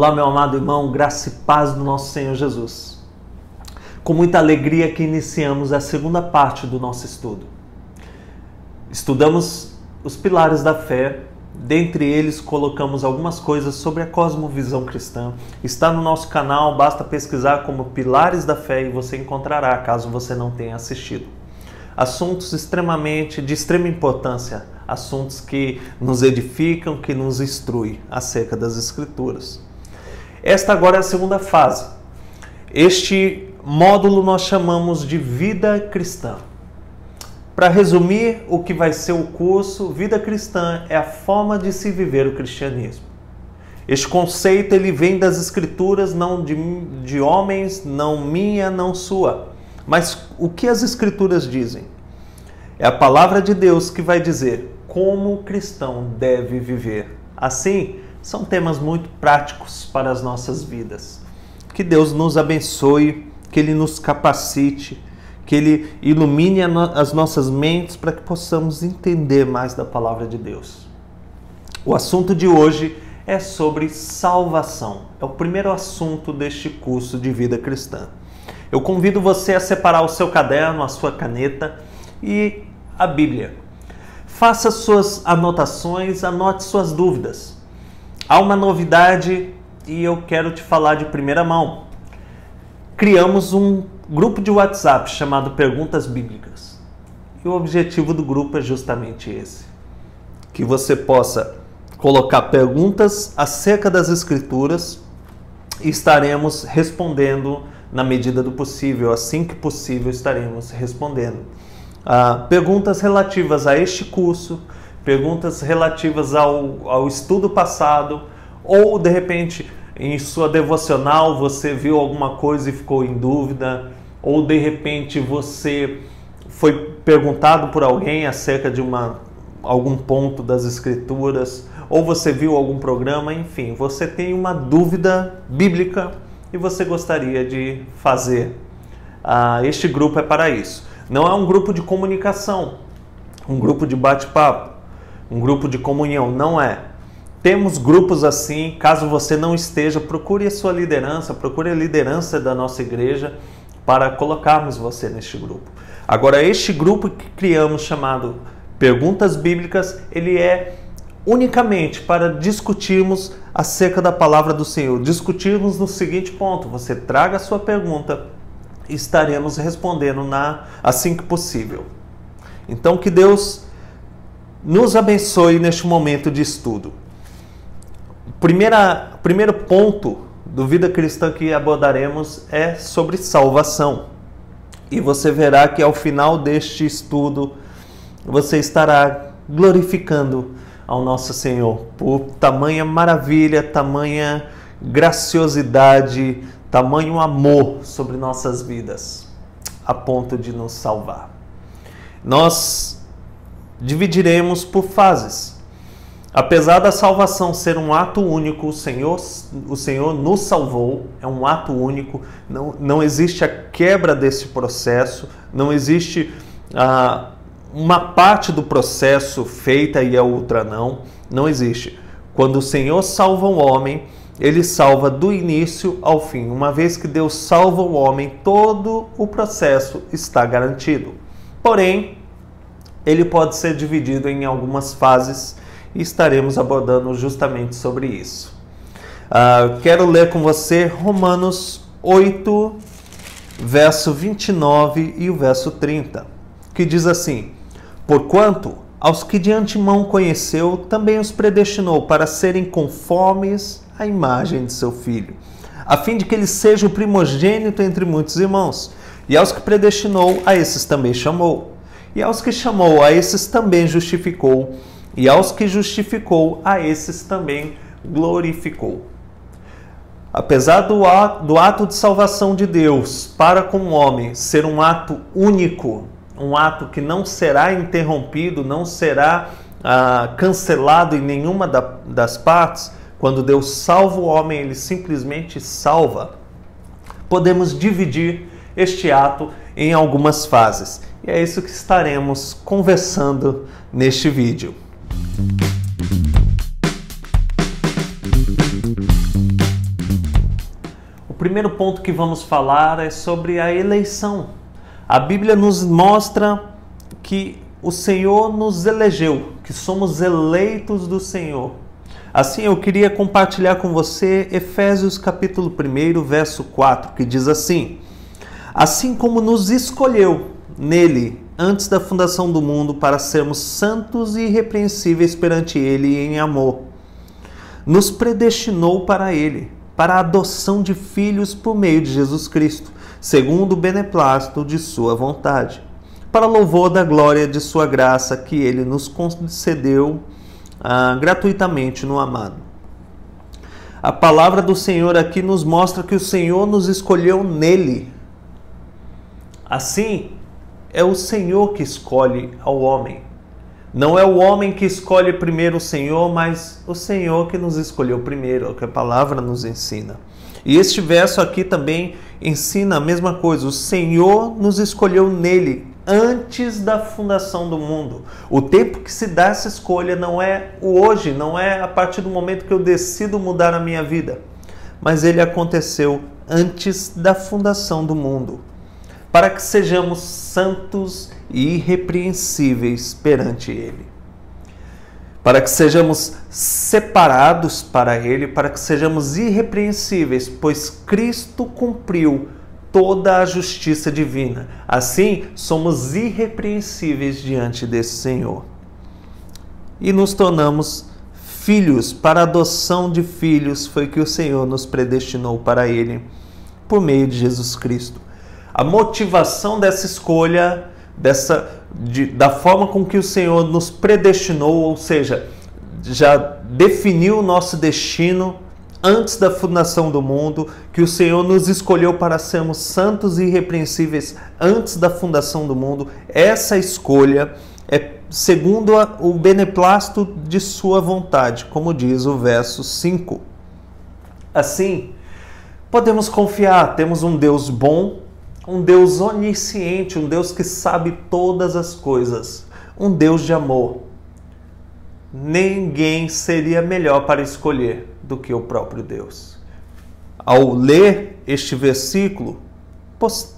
Olá, meu amado irmão, graça e paz do nosso Senhor Jesus. Com muita alegria que iniciamos a segunda parte do nosso estudo. Estudamos os pilares da fé, dentre eles colocamos algumas coisas sobre a cosmovisão cristã. Está no nosso canal, basta pesquisar como Pilares da Fé e você encontrará, caso você não tenha assistido. Assuntos de extrema importância, assuntos que nos edificam, que nos instruem acerca das Escrituras. Esta agora é a segunda fase. Este módulo nós chamamos de Vida Cristã. Para resumir o que vai ser o curso, Vida Cristã é a forma de se viver o cristianismo. Este conceito ele vem das Escrituras, não de homens, não minha, não sua. Mas o que as Escrituras dizem? É a palavra de Deus que vai dizer como o cristão deve viver. Assim, são temas muito práticos para as nossas vidas. Que Deus nos abençoe, que Ele nos capacite, que Ele ilumine as nossas mentes para que possamos entender mais da palavra de Deus. O assunto de hoje é sobre salvação. É o primeiro assunto deste curso de vida cristã. Eu convido você a separar o seu caderno, a sua caneta e a Bíblia. Faça suas anotações, anote suas dúvidas. Há uma novidade e eu quero te falar de primeira mão. Criamos um grupo de WhatsApp chamado Perguntas Bíblicas. E o objetivo do grupo é justamente esse. Que você possa colocar perguntas acerca das Escrituras e estaremos respondendo na medida do possível. Assim que possível estaremos respondendo. Perguntas relativas a este curso, perguntas relativas ao estudo passado, ou de repente em sua devocional você viu alguma coisa e ficou em dúvida, ou de repente você foi perguntado por alguém acerca de algum ponto das Escrituras, ou você viu algum programa, enfim, você tem uma dúvida bíblica e você gostaria de fazer. Este grupo é para isso. Não é um grupo de comunicação, um grupo de bate-papo, um grupo de comunhão, não é. Temos grupos assim, caso você não esteja, procure a sua liderança, procure a liderança da nossa igreja para colocarmos você neste grupo. Agora, este grupo que criamos chamado Perguntas Bíblicas, ele é unicamente para discutirmos acerca da palavra do Senhor. Discutirmos no seguinte ponto: você traga a sua pergunta e estaremos respondendo assim que possível. Então, que Deus nos abençoe neste momento de estudo. Primeiro ponto do Vida Cristã que abordaremos é sobre salvação. E você verá que ao final deste estudo você estará glorificando ao nosso Senhor por tamanha maravilha, tamanha graciosidade, tamanho amor sobre nossas vidas, a ponto de nos salvar. Nós dividiremos por fases. Apesar da salvação ser um ato único, o Senhor nos salvou, é um ato único, não existe a quebra desse processo, não existe uma parte do processo feita e a outra não existe. Quando o Senhor salva um homem, Ele salva do início ao fim. Uma vez que Deus salva o homem, todo o processo está garantido. Porém, ele pode ser dividido em algumas fases e estaremos abordando justamente sobre isso. Quero ler com você Romanos 8, verso 29 e o verso 30, que diz assim: porquanto aos que de antemão conheceu, também os predestinou para serem conformes à imagem de seu Filho, a fim de que ele seja o primogênito entre muitos irmãos. E aos que predestinou, a esses também chamou. E aos que chamou, a esses também justificou. E aos que justificou, a esses também glorificou. Apesar do ato de salvação de Deus para com o homem ser um ato único, um ato que não será interrompido, não será cancelado em nenhuma das partes, quando Deus salva o homem, Ele simplesmente salva. Podemos dividir este ato em algumas fases. E é isso que estaremos conversando neste vídeo. primeiro ponto que vamos falar é sobre a eleição. A Bíblia nos mostra que o Senhor nos elegeu, que somos eleitos do Senhor. Assim, eu queria compartilhar com você Efésios capítulo 1, verso 4, que diz assim: assim como nos escolheu nele antes da fundação do mundo para sermos santos e irrepreensíveis perante ele em amor, nos predestinou para ele, para a adoção de filhos por meio de Jesus Cristo, segundo o beneplácito de sua vontade, para louvor da glória de sua graça que ele nos concedeu gratuitamente no amado. A palavra do Senhor aqui nos mostra que o Senhor nos escolheu nele. Assim, é o Senhor que escolhe ao homem. Não é o homem que escolhe primeiro o Senhor, mas o Senhor que nos escolheu primeiro, é o que a palavra nos ensina. E este verso aqui também ensina a mesma coisa. O Senhor nos escolheu nele antes da fundação do mundo. O tempo que se dá essa escolha não é o hoje, não é a partir do momento que eu decido mudar a minha vida, mas ele aconteceu antes da fundação do mundo, para que sejamos santos e irrepreensíveis perante ele. Para que sejamos separados para ele, para que sejamos irrepreensíveis, pois Cristo cumpriu toda a justiça divina. Assim, somos irrepreensíveis diante desse Senhor. E nos tornamos filhos, para a adoção de filhos, foi que o Senhor nos predestinou para ele, por meio de Jesus Cristo. A motivação dessa escolha, da forma com que o Senhor nos predestinou, ou seja, já definiu o nosso destino antes da fundação do mundo, que o Senhor nos escolheu para sermos santos e irrepreensíveis antes da fundação do mundo. Essa escolha é segundo o beneplácito de sua vontade, como diz o verso 5. Assim, podemos confiar, temos um Deus bom, um Deus onisciente, um Deus que sabe todas as coisas, um Deus de amor. Ninguém seria melhor para escolher do que o próprio Deus. Ao ler este versículo,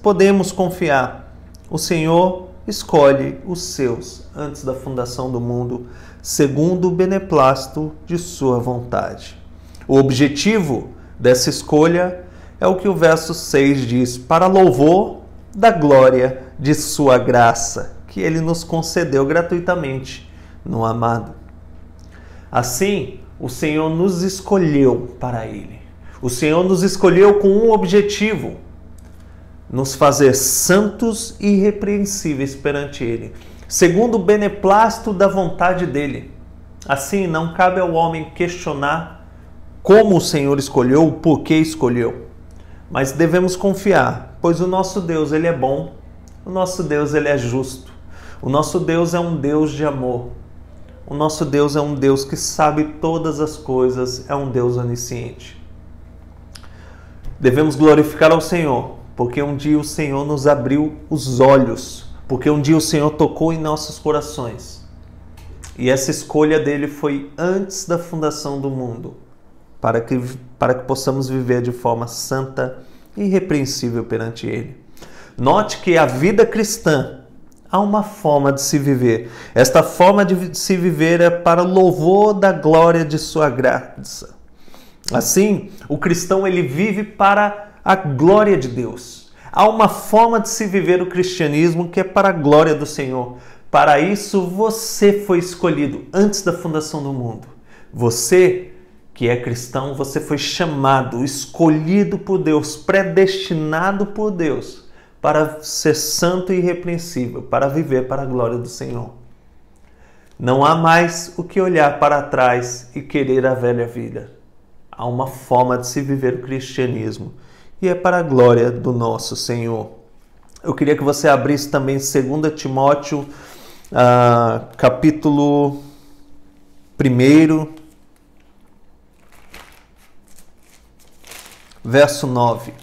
podemos confiar. O Senhor escolhe os seus antes da fundação do mundo, segundo o beneplácito de sua vontade. O objetivo dessa escolha é o que o verso 6 diz: para louvor da glória de sua graça, que ele nos concedeu gratuitamente no amado. Assim, o Senhor nos escolheu para ele. O Senhor nos escolheu com um objetivo: nos fazer santos e irrepreensíveis perante ele, segundo o beneplácito da vontade dele. Assim, não cabe ao homem questionar como o Senhor escolheu, o porquê escolheu. Mas devemos confiar, pois o nosso Deus, ele é bom, o nosso Deus, ele é justo, o nosso Deus é um Deus de amor, o nosso Deus é um Deus que sabe todas as coisas, é um Deus onisciente. Devemos glorificar ao Senhor, porque um dia o Senhor nos abriu os olhos, porque um dia o Senhor tocou em nossos corações. E essa escolha dele foi antes da fundação do mundo, para que possamos viver de forma santa e irrepreensível perante ele. Note que a vida cristã há uma forma de se viver. Esta forma de se viver é para o louvor da glória de sua graça. Assim, o cristão ele vive para a glória de Deus. Há uma forma de se viver o cristianismo que é para a glória do Senhor. Para isso você foi escolhido antes da fundação do mundo. Você que é cristão, você foi chamado, escolhido por Deus, predestinado por Deus para ser santo e irrepreensível, para viver para a glória do Senhor. Não há mais o que olhar para trás e querer a velha vida. Há uma forma de se viver o cristianismo e é para a glória do nosso Senhor. Eu queria que você abrisse também 2 Timóteo, capítulo 1, verso 9.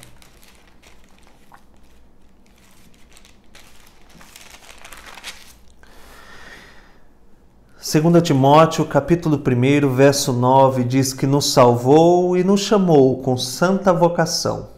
Segunda Timóteo, capítulo 1, verso 9, diz que nos salvou e nos chamou com santa vocação,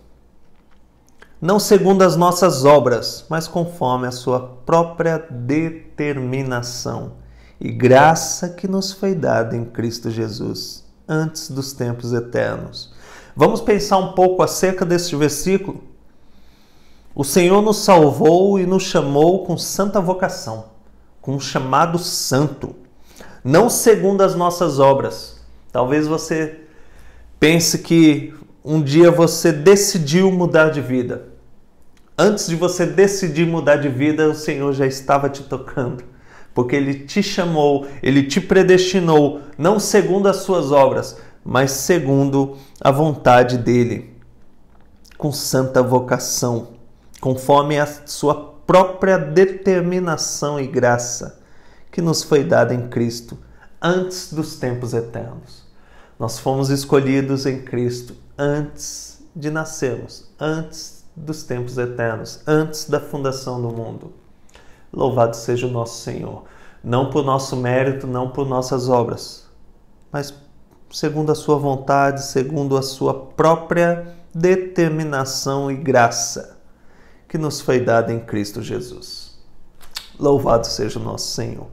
não segundo as nossas obras, mas conforme a sua própria determinação e graça que nos foi dada em Cristo Jesus, antes dos tempos eternos. Vamos pensar um pouco acerca deste versículo? O Senhor nos salvou e nos chamou com santa vocação, com um chamado santo, não segundo as nossas obras. Talvez você pense que um dia você decidiu mudar de vida. Antes de você decidir mudar de vida, o Senhor já estava te tocando, porque Ele te chamou, Ele te predestinou, não segundo as suas obras, mas segundo a vontade dEle, com santa vocação, conforme a sua própria determinação e graça que nos foi dada em Cristo antes dos tempos eternos. Nós fomos escolhidos em Cristo antes de nascermos, antes dos tempos eternos, antes da fundação do mundo. Louvado seja o nosso Senhor, não por nosso mérito, não por nossas obras, mas segundo a sua vontade, segundo a sua própria determinação e graça que nos foi dada em Cristo Jesus. Louvado seja o nosso Senhor.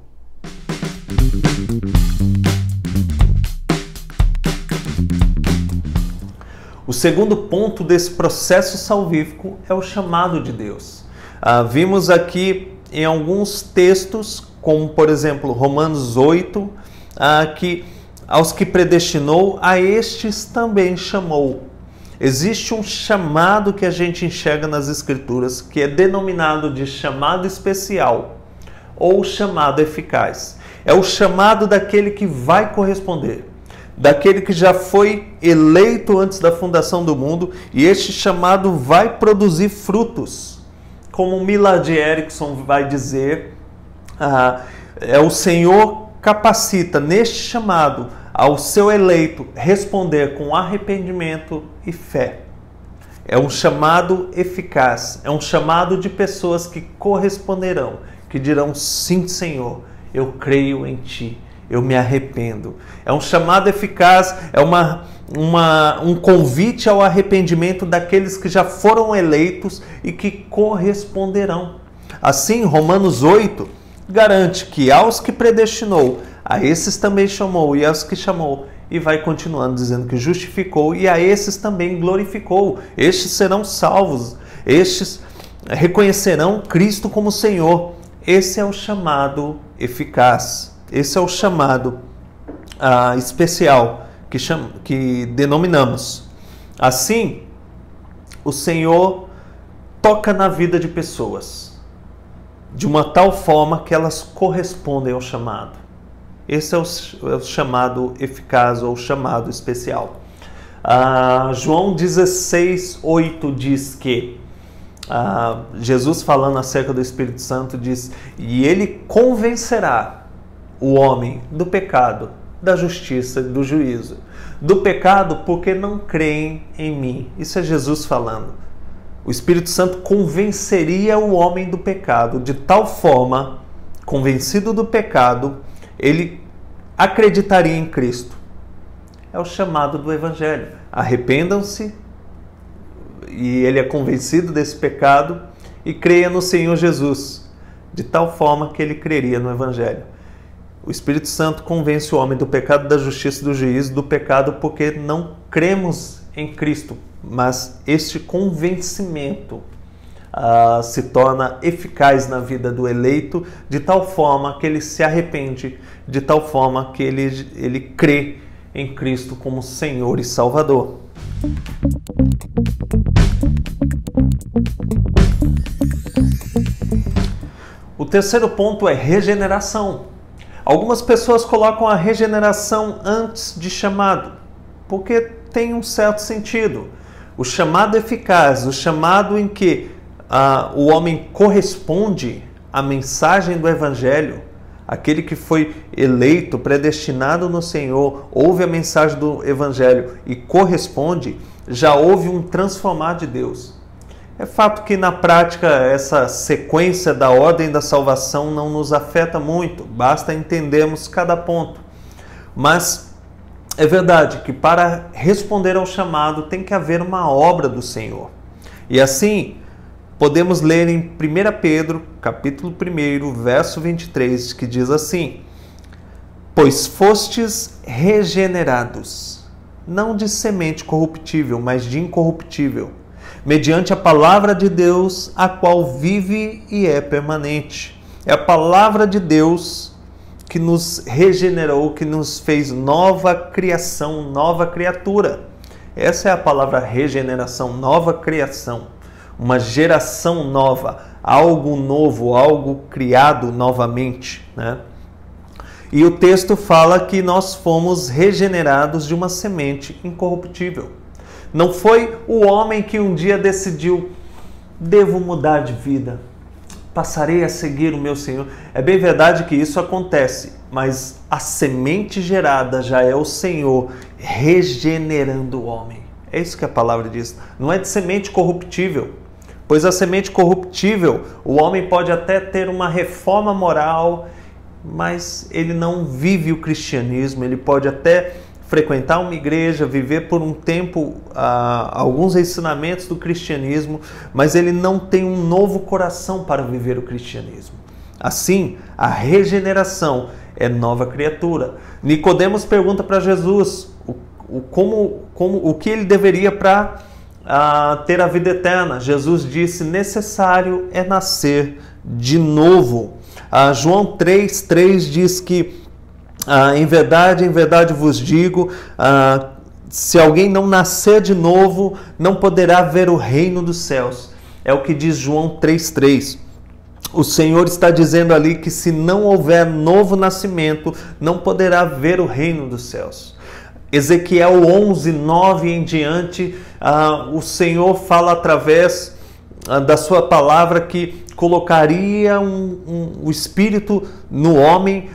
O segundo ponto desse processo salvífico é o chamado de Deus. Vimos aqui em alguns textos, como por exemplo Romanos 8, que aos que predestinou, a estes também chamou. Existe um chamado que a gente enxerga nas Escrituras, que é denominado de chamado especial ou chamado eficaz. É o chamado daquele que vai corresponder, daquele que já foi eleito antes da fundação do mundo, e este chamado vai produzir frutos. Como Millard Erickson vai dizer, o Senhor capacita neste chamado ao seu eleito responder com arrependimento e fé. É um chamado eficaz, é um chamado de pessoas que corresponderão, que dirão: sim, Senhor, eu creio em Ti, eu me arrependo. É um chamado eficaz, é um convite ao arrependimento daqueles que já foram eleitos e que corresponderão. Assim, Romanos 8 garante que aos que predestinou, a esses também chamou, e aos que chamou, e vai continuando dizendo que justificou, e a esses também glorificou. Estes serão salvos, estes reconhecerão Cristo como Senhor. Esse é o chamado eficaz, esse é o chamado especial que denominamos. Assim, o Senhor toca na vida de pessoas de uma tal forma que elas correspondem ao chamado. Esse é o chamado eficaz ou chamado especial. João 16:8 diz que Jesus, falando acerca do Espírito Santo, diz: e ele convencerá o homem do pecado, da justiça e do juízo. Do pecado porque não creem em mim. Isso é Jesus falando. O Espírito Santo convenceria o homem do pecado de tal forma, convencido do pecado, ele acreditaria em Cristo. É o chamado do Evangelho. Arrependam-se, e ele é convencido desse pecado, e creia no Senhor Jesus, de tal forma que ele creria no Evangelho. O Espírito Santo convence o homem do pecado, da justiça e do juízo. Do pecado porque não cremos em Cristo, mas este convencimento se torna eficaz na vida do eleito, de tal forma que ele se arrepende, de tal forma que ele crê em Cristo como Senhor e Salvador. O terceiro ponto é regeneração. Algumas pessoas colocam a regeneração antes de chamado, porque tem um certo sentido. O chamado eficaz, o chamado em que o homem corresponde à mensagem do Evangelho, aquele que foi eleito, predestinado no Senhor, ouve a mensagem do Evangelho e corresponde, já houve um transformar de Deus. É fato que na prática essa sequência da ordem da salvação não nos afeta muito, basta entendermos cada ponto. Mas é verdade que para responder ao chamado tem que haver uma obra do Senhor. E assim, podemos ler em 1 Pedro, capítulo 1, verso 23, que diz assim: pois fostes regenerados, não de semente corruptível, mas de incorruptível, mediante a palavra de Deus, a qual vive e é permanente. É a palavra de Deus que nos regenerou, que nos fez nova criação, nova criatura. Essa é a palavra regeneração, nova criação, uma geração nova, algo novo, algo criado novamente, né? E o texto fala que nós fomos regenerados de uma semente incorruptível. Não foi o homem que um dia decidiu: devo mudar de vida, passarei a seguir o meu Senhor. É bem verdade que isso acontece, mas a semente gerada já é o Senhor regenerando o homem. É isso que a palavra diz. Não é de semente corruptível, pois a semente corruptível, o homem pode até ter uma reforma moral, mas ele não vive o cristianismo. Ele pode até frequentar uma igreja, viver por um tempo alguns ensinamentos do cristianismo, mas ele não tem um novo coração para viver o cristianismo. Assim, a regeneração é nova criatura. Nicodemos pergunta para Jesus o que ele deveria para ter a vida eterna. Jesus disse: necessário é nascer de novo. João 3,3 diz que em verdade vos digo, se alguém não nascer de novo, não poderá ver o reino dos céus. É o que diz João 3,3. O Senhor está dizendo ali que se não houver novo nascimento, não poderá ver o reino dos céus. Ezequiel 11:9 em diante, o Senhor fala através da sua palavra que colocaria o espírito no homem,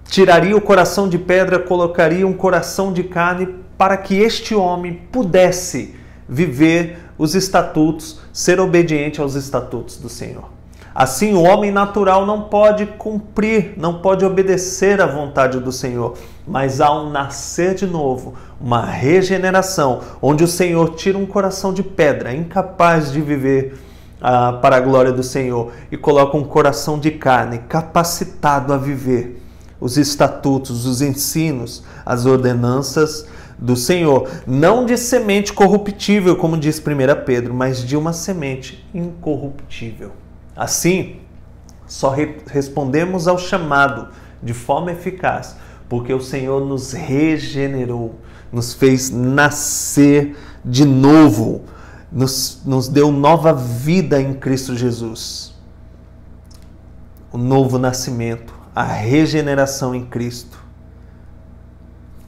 tiraria o coração de pedra, colocaria um coração de carne, para que este homem pudesse viver os estatutos, ser obediente aos estatutos do Senhor. Assim, o homem natural não pode cumprir, não pode obedecer à vontade do Senhor, mas ao nascer de novo, uma regeneração, onde o Senhor tira um coração de pedra, incapaz de viver para a glória do Senhor, e coloca um coração de carne, capacitado a viver os estatutos, os ensinos, as ordenanças do Senhor. Não de semente corruptível, como diz 1 Pedro, mas de uma semente incorruptível. Assim, só respondemos ao chamado de forma eficaz, porque o Senhor nos regenerou, nos fez nascer de novo, nos deu nova vida em Cristo Jesus. O novo nascimento, a regeneração em Cristo.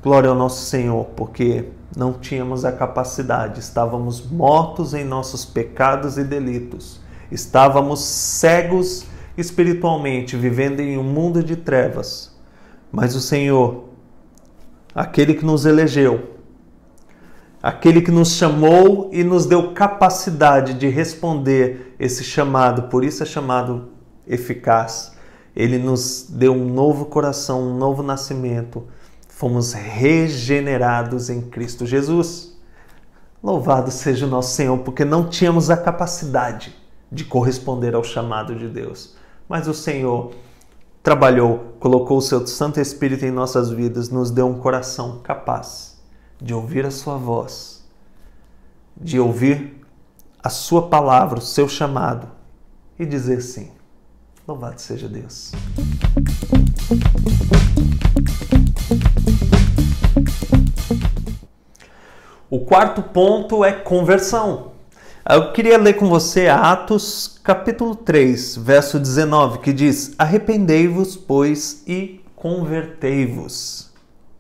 Glória ao nosso Senhor, porque não tínhamos a capacidade, estávamos mortos em nossos pecados e delitos, estávamos cegos espiritualmente, vivendo em um mundo de trevas. Mas o Senhor, aquele que nos elegeu, aquele que nos chamou e nos deu capacidade de responder esse chamado, por isso é chamado eficaz. Ele nos deu um novo coração, um novo nascimento. Fomos regenerados em Cristo Jesus. Louvado seja o nosso Senhor, porque não tínhamos a capacidade de corresponder ao chamado de Deus. Mas o Senhor trabalhou, colocou o seu Santo Espírito em nossas vidas, nos deu um coração capaz de ouvir a sua voz, de ouvir a sua palavra, o seu chamado, e dizer sim. Louvado seja Deus. O quarto ponto é conversão. Eu queria ler com você Atos capítulo 3, verso 19, que diz: arrependei-vos, pois, e convertei-vos,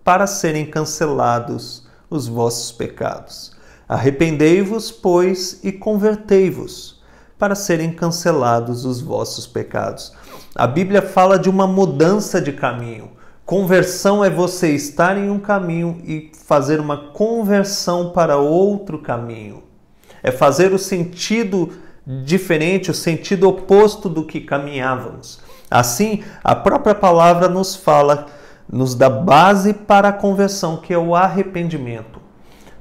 para serem cancelados os vossos pecados. Arrependei-vos, pois, e convertei-vos, para serem cancelados os vossos pecados. A Bíblia fala de uma mudança de caminho. Conversão é você estar em um caminho e fazer uma conversão para outro caminho. É fazer o sentido diferente, o sentido oposto do que caminhávamos. Assim, a própria palavra nos fala, nos dá base para a conversão, que é o arrependimento.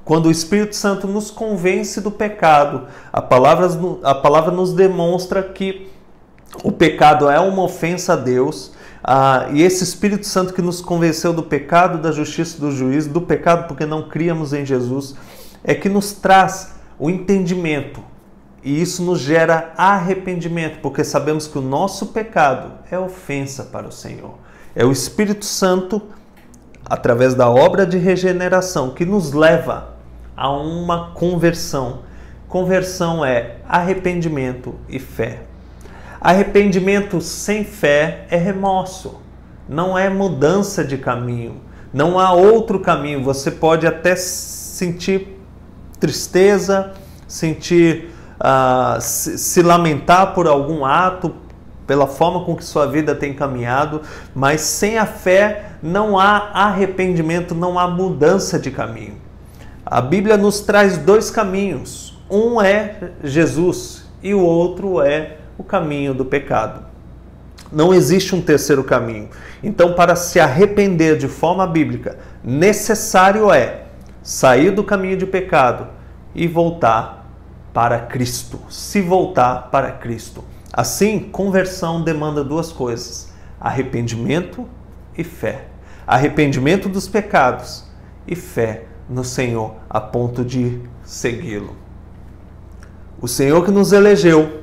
quando o Espírito Santo nos convence do pecado, a palavra nos demonstra que o pecado é uma ofensa a Deus, e esse Espírito Santo que nos convenceu do pecado, da justiça e do juízo, do pecado porque não criamos em Jesus, é que nos traz o entendimento. E isso nos gera arrependimento, porque sabemos que o nosso pecado é ofensa para o Senhor. É o Espírito Santo, através da obra de regeneração, que nos leva a uma conversão. Conversão é arrependimento e fé. Arrependimento sem fé é remorso, não é mudança de caminho, não há outro caminho. Você pode até sentir tristeza, sentir se lamentar por algum ato, pela forma com que sua vida tem caminhado, mas sem a fé não há arrependimento, não há mudança de caminho. A Bíblia nos traz dois caminhos, um é Jesus e o outro é o caminho do pecado. Não existe um terceiro caminho. Então, para se arrepender de forma bíblica, necessário é sair do caminho de pecado e voltar para Cristo. Se voltar para Cristo. Assim, conversão demanda duas coisas: arrependimento e fé. Arrependimento dos pecados e fé no Senhor, a ponto de segui-lo. O Senhor que nos elegeu,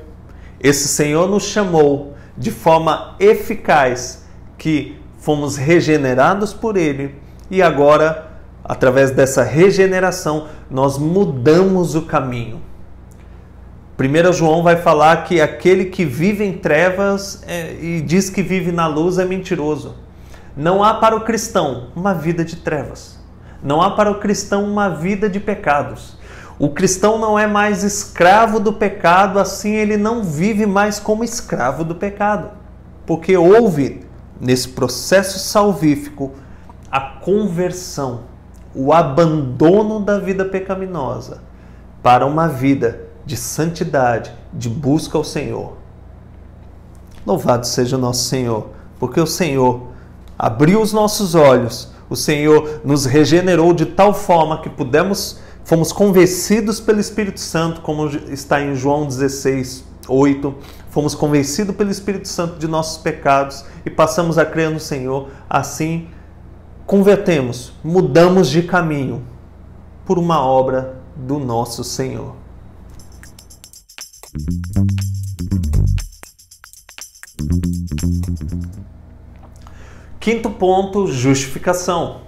esse Senhor nos chamou de forma eficaz, que fomos regenerados por Ele e agora, através dessa regeneração, nós mudamos o caminho. 1 João vai falar que aquele que vive em trevas e diz que vive na luz é mentiroso. Não há para o cristão uma vida de trevas. Não há para o cristão uma vida de pecados. O cristão não é mais escravo do pecado, assim ele não vive mais como escravo do pecado. Porque houve, nesse processo salvífico, a conversão, o abandono da vida pecaminosa para uma vida de santidade, de busca ao Senhor. Louvado seja o nosso Senhor, porque o Senhor abriu os nossos olhos, o Senhor nos regenerou de tal forma que fomos convencidos pelo Espírito Santo, como está em João 16:8. Fomos convencidos pelo Espírito Santo de nossos pecados e passamos a crer no Senhor. Assim, convertemos, mudamos de caminho por uma obra do nosso Senhor. Quinto ponto, justificação.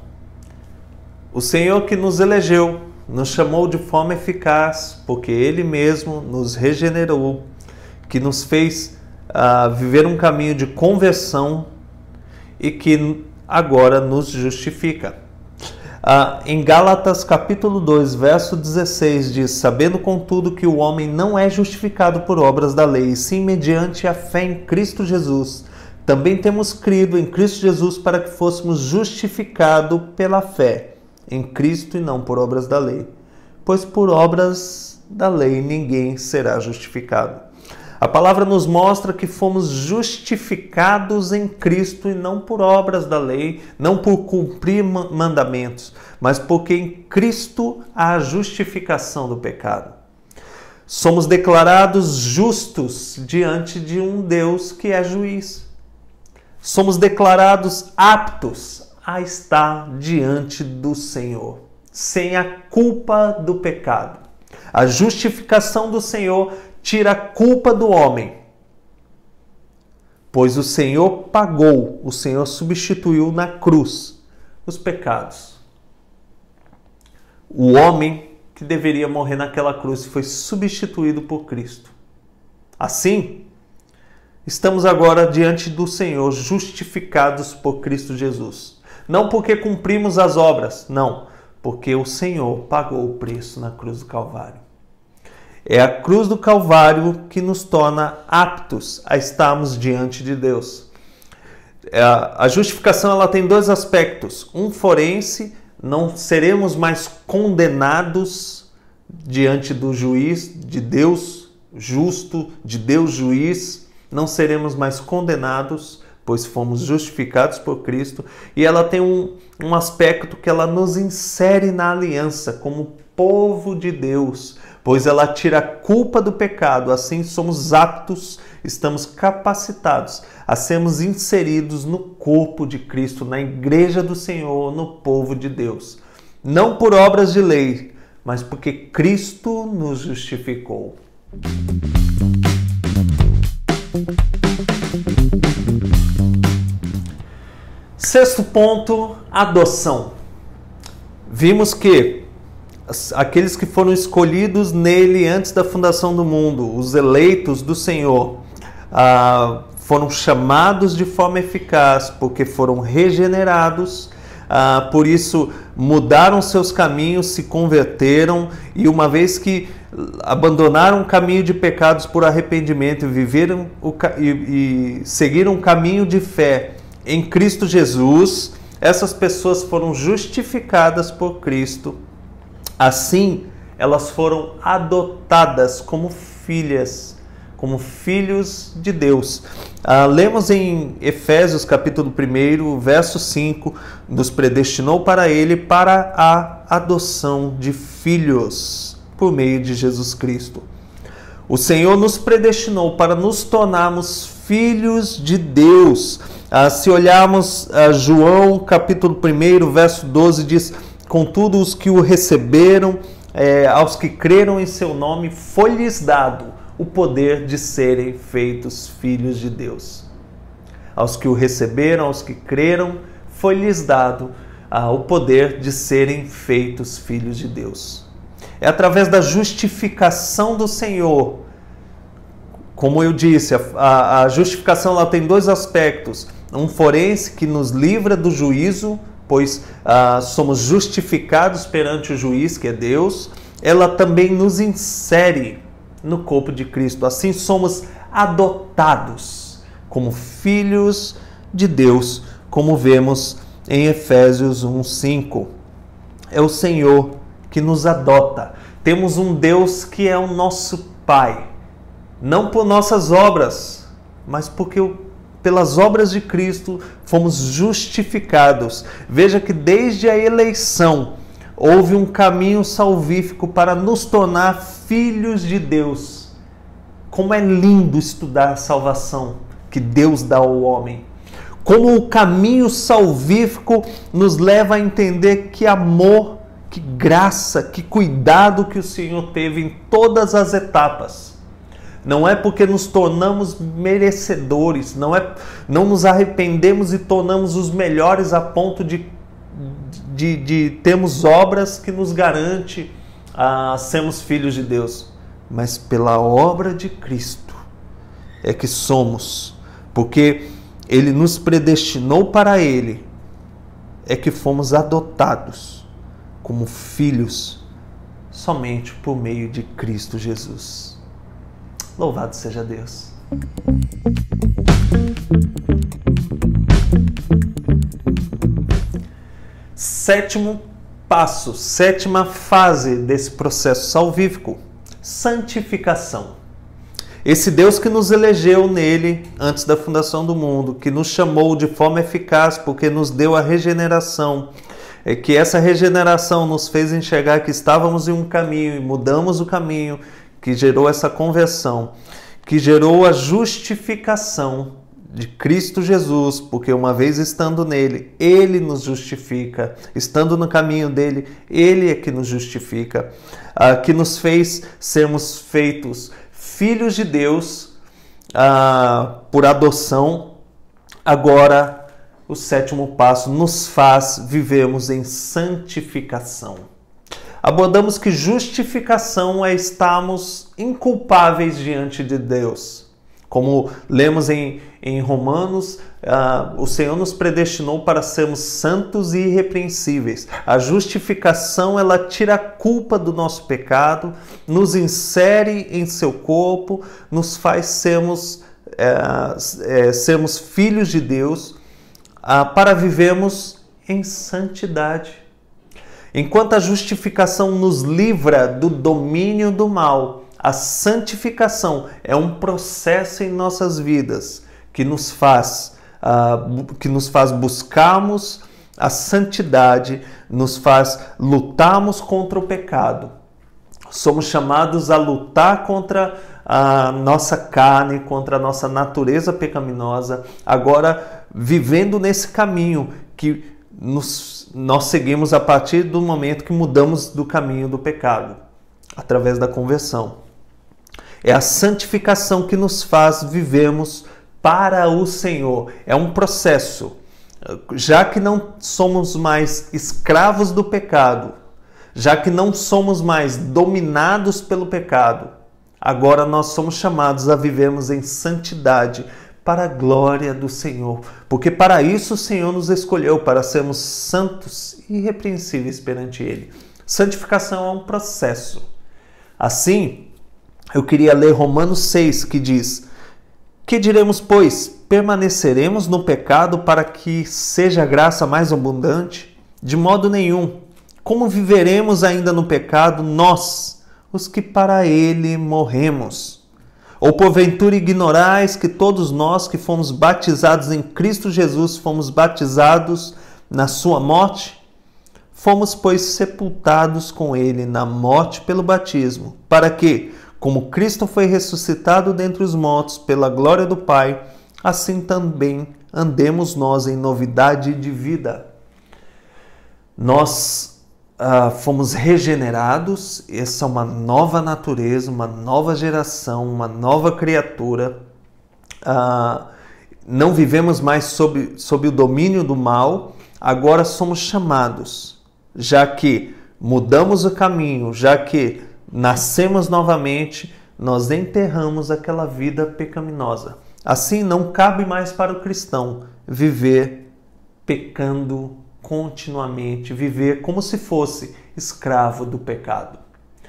O Senhor que nos elegeu, nos chamou de forma eficaz, porque Ele mesmo nos regenerou, que nos fez viver um caminho de conversão e que agora nos justifica. Em Gálatas capítulo 2, verso 16, diz: sabendo contudo que o homem não é justificado por obras da lei, sim mediante a fé em Cristo Jesus. Também temos crido em Cristo Jesus para que fôssemos justificados pela fé em Cristo e não por obras da lei. Pois por obras da lei ninguém será justificado. A palavra nos mostra que fomos justificados em Cristo e não por obras da lei, não por cumprir mandamentos, mas porque em Cristo há a justificação do pecado. Somos declarados justos diante de um Deus que é juiz. Somos declarados aptos a estar diante do Senhor, sem a culpa do pecado. A justificação do Senhor tira a culpa do homem, pois o Senhor pagou, o Senhor substituiu na cruz os pecados. O homem que deveria morrer naquela cruz foi substituído por Cristo. Assim, estamos agora diante do Senhor, justificados por Cristo Jesus. Não porque cumprimos as obras, não, porque o Senhor pagou o preço na cruz do Calvário. É a cruz do Calvário que nos torna aptos a estarmos diante de Deus. A justificação ela tem dois aspectos. Um forense, não seremos mais condenados diante do juiz, de Deus justo, de Deus juiz. Não seremos mais condenados, pois fomos justificados por Cristo. E ela tem um aspecto que ela nos insere na aliança, como povo de Deus, pois ela tira a culpa do pecado. Assim somos aptos, estamos capacitados a sermos inseridos no corpo de Cristo, na igreja do Senhor, no povo de Deus. Não por obras de lei, mas porque Cristo nos justificou. Sexto ponto, adoção. Vimos que aqueles que foram escolhidos nele antes da fundação do mundo, os eleitos do Senhor, foram chamados de forma eficaz porque foram regenerados, por isso mudaram seus caminhos, se converteram e uma vez que abandonaram o caminho de pecados por arrependimento e seguiram um caminho de fé em Cristo Jesus, essas pessoas foram justificadas por Cristo. Assim, elas foram adotadas como filhas, como filhos de Deus. Lemos em Efésios capítulo 1, verso 5, nos predestinou para ele para a adoção de filhos por meio de Jesus Cristo. O Senhor nos predestinou para nos tornarmos filhos de Deus. Se olharmos João capítulo 1, verso 12, diz: contudo, os que o receberam, aos que creram em seu nome, foi-lhes dado o poder de serem feitos filhos de Deus. Aos que o receberam, aos que creram, foi-lhes dado o poder de serem feitos filhos de Deus. É através da justificação do Senhor. Como eu disse, a justificação ela tem dois aspectos. Um forense que nos livra do juízo, pois somos justificados perante o juiz, que é Deus. Ela também nos insere no corpo de Cristo. Assim somos adotados como filhos de Deus, como vemos em Efésios 1:5. É o Senhor que nos adota. Temos um Deus que é o nosso Pai, não por nossas obras, mas porque pelas obras de Cristo fomos justificados. Veja que desde a eleição houve um caminho salvífico para nos tornar filhos de Deus. Como é lindo estudar a salvação que Deus dá ao homem. Como o caminho salvífico nos leva a entender que amor, que graça, que cuidado que o Senhor teve em todas as etapas. Não é porque nos tornamos merecedores, não nos arrependemos e tornamos os melhores a ponto de termos obras que nos garante sermos filhos de Deus, mas pela obra de Cristo é que somos, porque Ele nos predestinou para Ele, é que fomos adotados como filhos somente por meio de Cristo Jesus. Louvado seja Deus. Sétimo passo, sétima fase desse processo salvífico: santificação. Esse Deus que nos elegeu nele antes da fundação do mundo, que nos chamou de forma eficaz porque nos deu a regeneração, que essa regeneração nos fez enxergar que estávamos em um caminho e mudamos o caminho, que gerou essa conversão, que gerou a justificação de Cristo Jesus, porque uma vez estando nele, Ele nos justifica, estando no caminho dele, Ele é que nos justifica, que nos fez sermos feitos filhos de Deus por adoção. Agora, o sétimo passo nos faz vivermos em santificação. Abordamos que justificação é estarmos inculpáveis diante de Deus. Como lemos em Romanos, o Senhor nos predestinou para sermos santos e irrepreensíveis. A justificação, ela tira a culpa do nosso pecado, nos insere em seu corpo, nos faz sermos filhos de Deus, para vivermos em santidade. Enquanto a justificação nos livra do domínio do mal, a santificação é um processo em nossas vidas que nos faz buscarmos A santidade nos faz lutarmos contra o pecado. Somos chamados a lutar contra a nossa carne, contra a nossa natureza pecaminosa, agora vivendo nesse caminho que nós seguimos a partir do momento que mudamos do caminho do pecado, através da conversão. É a santificação que nos faz vivermos para o Senhor. É um processo. Já que não somos mais escravos do pecado, já que não somos mais dominados pelo pecado, agora nós somos chamados a vivermos em santidade para a glória do Senhor. Porque para isso o Senhor nos escolheu, para sermos santos e irrepreensíveis perante Ele. Santificação é um processo. Assim, eu queria ler Romanos 6, que diz: que diremos, pois? Permaneceremos no pecado para que seja a graça mais abundante? De modo nenhum. Como viveremos ainda no pecado nós, os que para ele morremos? Ou porventura ignorais que todos nós que fomos batizados em Cristo Jesus fomos batizados na sua morte? Fomos, pois, sepultados com ele na morte pelo batismo, para que, como Cristo foi ressuscitado dentre os mortos pela glória do Pai, assim também andemos nós em novidade de vida. Nós fomos regenerados, essa é uma nova natureza, uma nova geração, uma nova criatura. Não vivemos mais sob o domínio do mal, agora somos chamados, já que mudamos o caminho, já que nascemos novamente, nós enterramos aquela vida pecaminosa. Assim, não cabe mais para o cristão viver pecando continuamente, viver como se fosse escravo do pecado.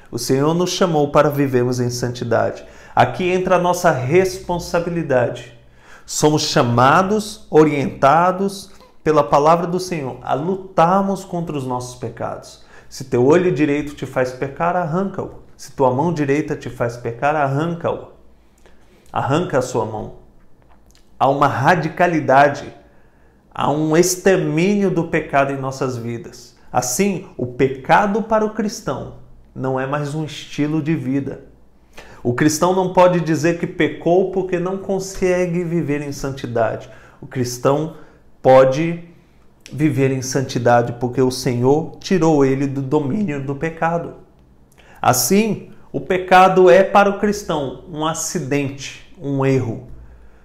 O Senhor nos chamou para vivermos em santidade. Aqui entra a nossa responsabilidade. Somos chamados, orientados pela palavra do Senhor a lutarmos contra os nossos pecados. Se teu olho direito te faz pecar, arranca-o. Se tua mão direita te faz pecar, arranca-o. Arranca a sua mão. Há uma radicalidade, há um extermínio do pecado em nossas vidas. Assim, o pecado para o cristão não é mais um estilo de vida. O cristão não pode dizer que pecou porque não consegue viver em santidade. O cristão pode viver em santidade porque o Senhor tirou ele do domínio do pecado. Assim, o pecado é para o cristão um acidente, um erro.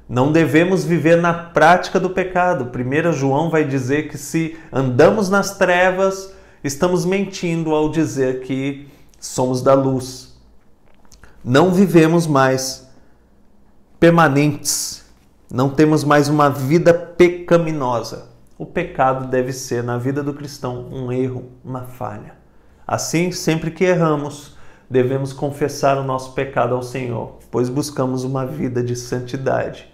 Não devemos viver na prática do pecado. 1 João vai dizer que se andamos nas trevas, estamos mentindo ao dizer que somos da luz. Não vivemos mais permanentes. Não temos mais uma vida pecaminosa. O pecado deve ser, na vida do cristão, um erro, uma falha. Assim, sempre que erramos, devemos confessar o nosso pecado ao Senhor, pois buscamos uma vida de santidade.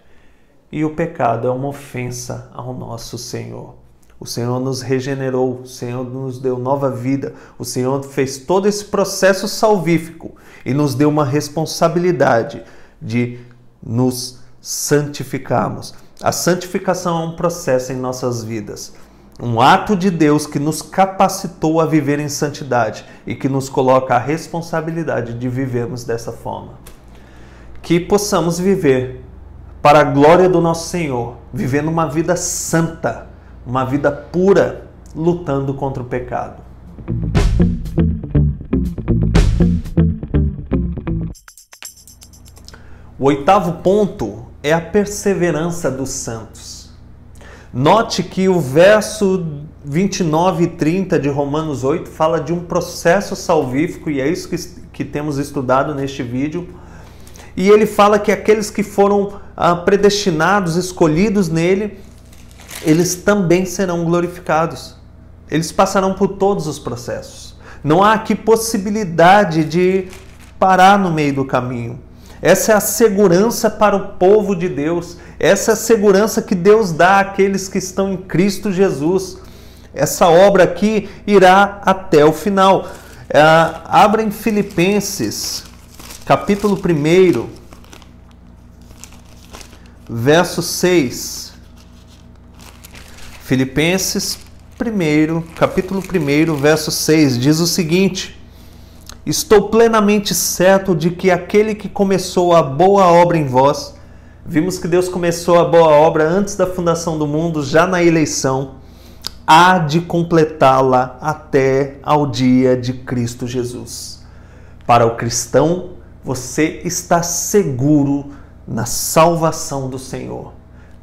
E o pecado é uma ofensa ao nosso Senhor. O Senhor nos regenerou, o Senhor nos deu nova vida, o Senhor fez todo esse processo salvífico e nos deu uma responsabilidade de nos santificarmos. A santificação é um processo em nossas vidas, um ato de Deus que nos capacitou a viver em santidade e que nos coloca a responsabilidade de vivermos dessa forma. Que possamos viver para a glória do nosso Senhor, vivendo uma vida santa, uma vida pura, lutando contra o pecado. O 8º ponto é a perseverança dos santos. Note que o verso 29 e 30 de Romanos 8 fala de um processo salvífico, e é isso que temos estudado neste vídeo. E ele fala que aqueles que foram predestinados, escolhidos nele, eles também serão glorificados. Eles passarão por todos os processos. Não há aqui possibilidade de parar no meio do caminho. Essa é a segurança para o povo de Deus. Essa é a segurança que Deus dá àqueles que estão em Cristo Jesus. Essa obra aqui irá até o final. Abra em Filipenses, capítulo 1, verso 6. Filipenses capítulo 1, verso 6, diz o seguinte: estou plenamente certo de que aquele que começou a boa obra em vós, vimos que Deus começou a boa obra antes da fundação do mundo, já na eleição, há de completá-la até ao dia de Cristo Jesus. Para o cristão, você está seguro na salvação do Senhor.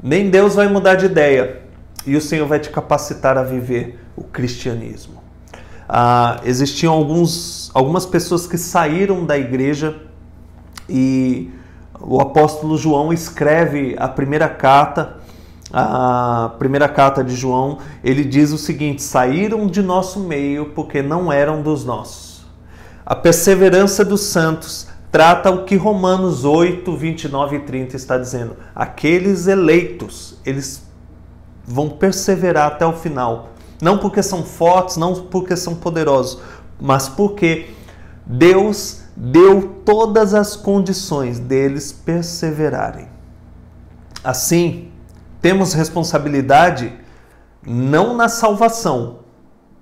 Nem Deus vai mudar de ideia e o Senhor vai te capacitar a viver o cristianismo. Existiam algumas pessoas que saíram da igreja e o apóstolo João escreve a primeira carta de João. Ele diz o seguinte: saíram de nosso meio porque não eram dos nossos. A perseverança dos santos trata o que Romanos 8, 29 e 30 está dizendo. Aqueles eleitos, eles vão perseverar até o final. Não porque são fortes, não porque são poderosos, mas porque Deus deu todas as condições deles perseverarem. Assim, temos responsabilidade não na salvação,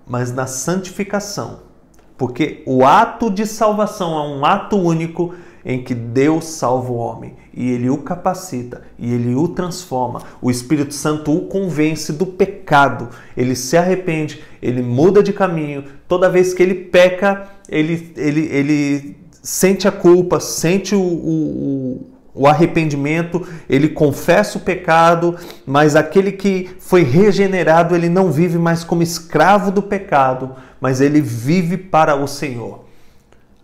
mas na santificação. Porque o ato de salvação é um ato único em que Deus salva o homem. E Ele o capacita, e Ele o transforma. O Espírito Santo o convence do pecado. Ele se arrepende, ele muda de caminho. Toda vez que ele peca, ele sente a culpa, sente o arrependimento, ele confessa o pecado, mas aquele que foi regenerado, ele não vive mais como escravo do pecado, mas ele vive para o Senhor.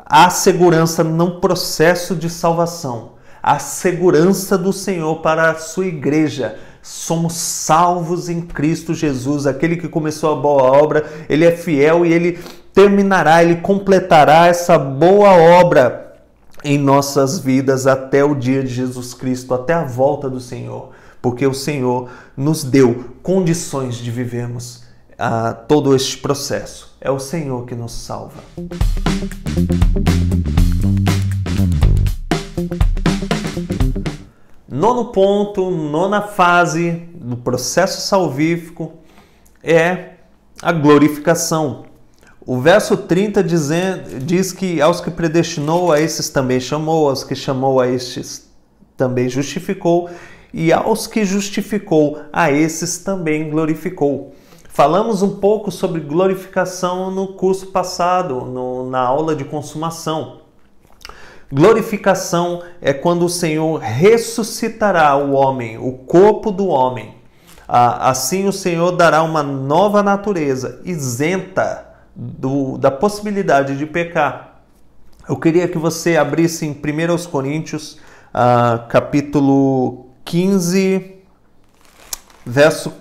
Há segurança no processo de salvação, há segurança do Senhor para a sua igreja. Somos salvos em Cristo Jesus. Aquele que começou a boa obra, ele é fiel e ele terminará, ele completará essa boa obra em nossas vidas até o dia de Jesus Cristo, até a volta do Senhor, porque o Senhor nos deu condições de vivermos todo este processo. É o Senhor que nos salva. Nono ponto, nona fase do processo salvífico é a glorificação. O verso 30 diz que aos que predestinou, a esses também chamou, aos que chamou, a estes também justificou, e aos que justificou, a esses também glorificou. Falamos um pouco sobre glorificação no curso passado, na aula de consumação. Glorificação é quando o Senhor ressuscitará o homem, o corpo do homem. Assim o Senhor dará uma nova natureza, isenta da possibilidade de pecar. Eu queria que você abrisse em 1 Coríntios, capítulo 15, verso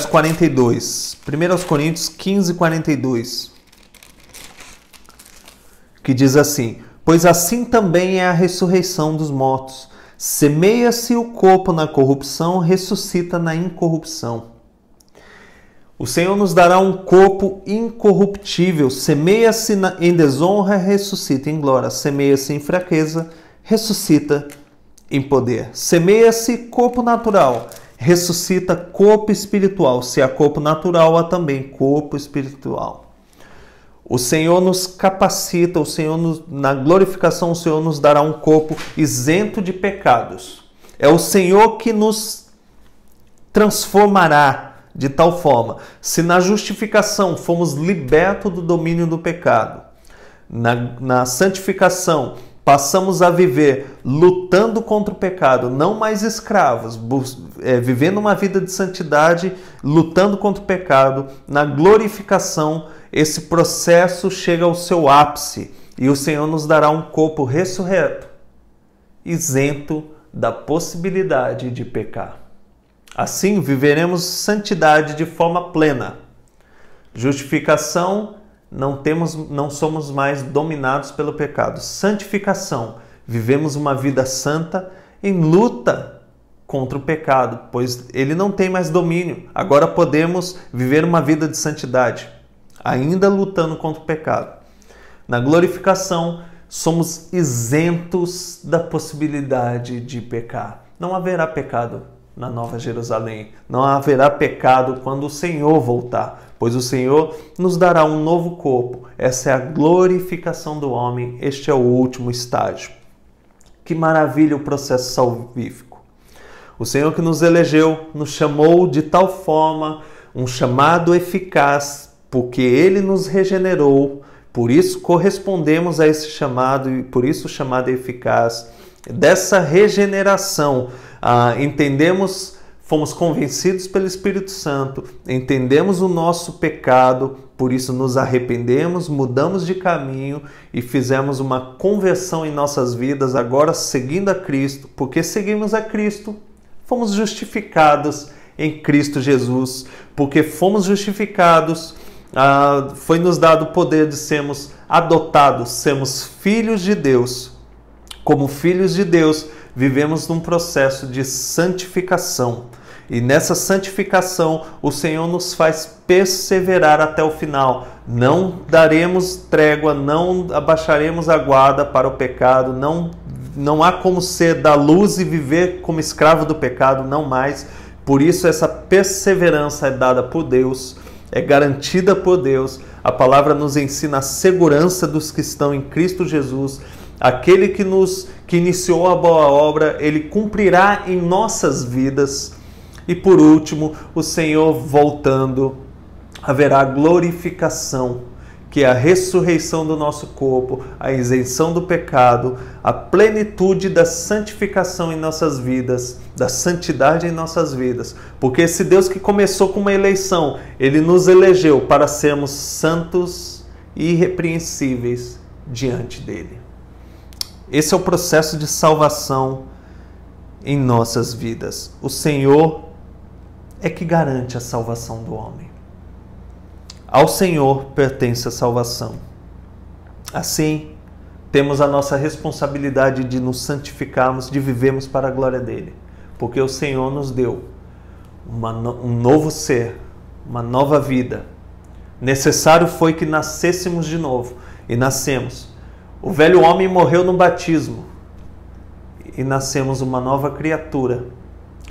42. 1 Coríntios 15, 42. Que diz assim: pois assim também é a ressurreição dos mortos. Semeia-se o corpo na corrupção, ressuscita na incorrupção. O Senhor nos dará um corpo incorruptível. Semeia-se em desonra, ressuscita em glória. Semeia-se em fraqueza, ressuscita em poder. Semeia-se corpo natural, ressuscita corpo espiritual. Se há corpo natural, há também corpo espiritual. O Senhor nos capacita, na glorificação, o Senhor nos dará um corpo isento de pecados. É o Senhor que nos transformará de tal forma. Se na justificação fomos libertos do domínio do pecado, na santificação passamos a viver lutando contra o pecado, não mais escravos, vivendo uma vida de santidade, lutando contra o pecado. Na glorificação, esse processo chega ao seu ápice e o Senhor nos dará um corpo ressurreto, isento da possibilidade de pecar. Assim, viveremos santidade de forma plena. Justificação, não somos mais dominados pelo pecado. Santificação, vivemos uma vida santa em luta contra o pecado, pois ele não tem mais domínio. Agora podemos viver uma vida de santidade, ainda lutando contra o pecado. Na glorificação, somos isentos da possibilidade de pecar. Não haverá pecado na Nova Jerusalém. Não haverá pecado quando o Senhor voltar, pois o Senhor nos dará um novo corpo. Essa é a glorificação do homem. Este é o último estágio. Que maravilha o processo salvífico. O Senhor que nos elegeu, nos chamou de tal forma, um chamado eficaz, porque Ele nos regenerou. Por isso correspondemos a esse chamado e por isso o chamado é eficaz. Dessa regeneração, entendemos, fomos convencidos pelo Espírito Santo, entendemos o nosso pecado, por isso nos arrependemos, mudamos de caminho e fizemos uma conversão em nossas vidas, agora seguindo a Cristo, porque seguimos a Cristo, fomos justificados em Cristo Jesus, porque fomos justificados, foi nos dado o poder de sermos adotados, sermos filhos de Deus. Como filhos de Deus, vivemos num processo de santificação. E nessa santificação, o Senhor nos faz perseverar até o final. Não daremos trégua, não abaixaremos a guarda para o pecado, não há como ser da luz e viver como escravo do pecado, não mais. Por isso essa perseverança é dada por Deus, é garantida por Deus. A palavra nos ensina a segurança dos que estão em Cristo Jesus. Aquele que iniciou a boa obra, Ele cumprirá em nossas vidas. E por último, o Senhor voltando, haverá glorificação, que é a ressurreição do nosso corpo, a isenção do pecado, a plenitude da santificação em nossas vidas, da santidade em nossas vidas. Porque esse Deus que começou com uma eleição, Ele nos elegeu para sermos santos e irrepreensíveis diante dEle. Esse é o processo de salvação em nossas vidas. O Senhor é que garante a salvação do homem. Ao Senhor pertence a salvação. Assim, temos a nossa responsabilidade de nos santificarmos, de vivermos para a glória dEle. Porque o Senhor nos deu um novo ser, uma nova vida. Necessário foi que nascêssemos de novo. E nascemos. O velho homem morreu no batismo e nascemos uma nova criatura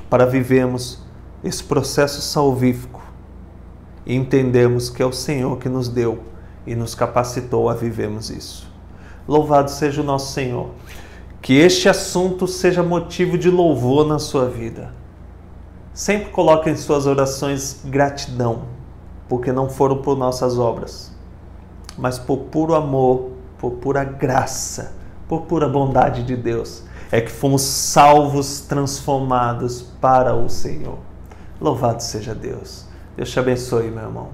para vivermos esse processo salvífico e entendermos que é o Senhor que nos deu e nos capacitou a vivermos isso. Louvado seja o nosso Senhor. Que este assunto seja motivo de louvor na sua vida. Sempre coloque em suas orações gratidão, porque não foram por nossas obras, mas por puro amor, por pura graça, por pura bondade de Deus, é que fomos salvos, transformados para o Senhor. Louvado seja Deus. Deus te abençoe, meu irmão.